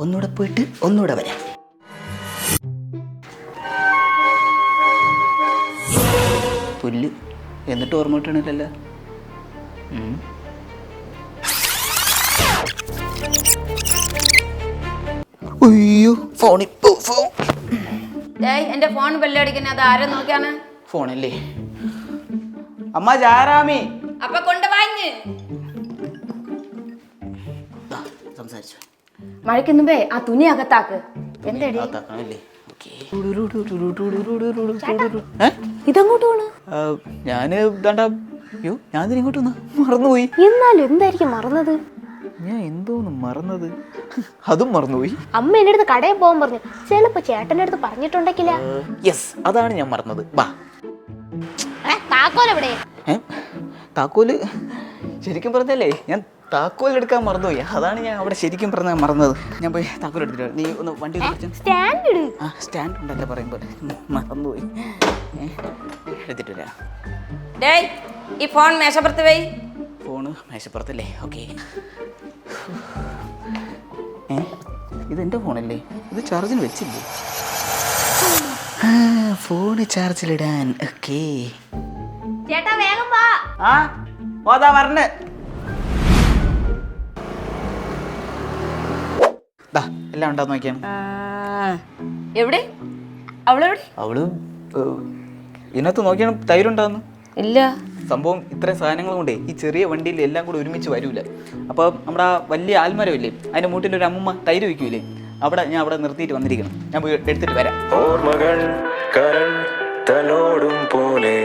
ഒന്നുകൂടെ പോയിട്ട് ഒന്നുകൂടെ വരാം. പുല്ല് എന്നിട്ട് ഓർമ്മ കിട്ടണില്ലല്ലോ. അയ്യോ ഫോണിപ്പോ ഫോൺ. എന്റെ ഫോൺ ബെല്ലടിക്കുന്ന അത് ആരും നോക്കിയാണ്. ഫോണല്ലേ അമ്മ ജാരാമി. അപ്പൊ കൊണ്ടുപോഞ്ഞ് സംസാരിച്ചു. മഴയ്ക്ക് മുമ്പേ ആ തുണി അകത്താക്ക്. എന്തേടി ഇതങ്ങോട്ട് പോണ്? ഞാന് ഞാൻ ഇങ്ങോട്ട് മറന്നുപോയി. എന്നാലും എന്തായിരിക്കും മറന്നത്? ഞാൻ എന്തോന്ന് മറന്നത്, അതും മറന്നുപോയി. അമ്മ എന്റെ അടുത്ത് കടയിൽ പോകാൻ പറഞ്ഞു. ചിലപ്പോ ചേട്ടന്റെ അടുത്ത് പറഞ്ഞിട്ടുണ്ടെങ്കില. യെസ്, അതാണ് ഞാൻ മറന്നത്. വാ. താക്കോൽ എവിടെ? താക്കോല് ശരിക്കും പറഞ്ഞല്ലേ ഞാൻ താക്കോൽ എടുക്കാൻ മറന്നുപോയി. അതാണ് ഞാൻ അവിടെ ശരിക്കും പറഞ്ഞാൽ മറന്നത്. ഞാൻ പോയി താക്കോൽ എടുത്തിട്ട് നീ ഒന്ന് വണ്ടി സ്റ്റാൻഡ് ഇട്. സ്റ്റാൻഡ് ഉണ്ടല്ലേ പറയുമ്പോൾ മറന്നുപോയി. എടുത്തിട്ട് വരാം. ഈ ഫോൺ മേശപ്പുറത്ത് പോയി. ഫോണ് മേശപ്പുറത്തല്ലേ? ഓക്കെ. ഇതെന്റെ ഫോണല്ലേ? ഇത് ചാർജിന് വെച്ചില്ലേ? ഫോണ് ചാർജിലിടാൻ. ഓക്കെ ചേട്ടാ വേഗം വാ. ഓതാ പറഞ്ഞ്. എല്ലാം ഉണ്ടാന്ന് നോക്കിയാണ്. എവിടെ അവള് ഇതിനകത്ത് നോക്കിയാണ് തൈരുണ്ടാന്ന്. ഇല്ല. സംഭവം ഇത്രയും സാധനങ്ങൾ കൊണ്ടേ ഈ ചെറിയ വണ്ടിയിൽ എല്ലാം കൂടെ ഒരുമിച്ച് വരൂല. അപ്പോൾ നമ്മുടെ വലിയ ആൽമരമില്ലേ, അതിന്റെ മൂട്ടിൽ ഒരു അമ്മൂമ്മ തൈര് വയ്ക്കൂലേ, ഞാൻ അവിടെ നിർത്തിയിട്ട് വന്നിരിക്കണം. ഞാൻ പോയി എടുത്തിട്ട് വരാം. ഓർമ്മകൾ കരൾ തലോടും പോലെ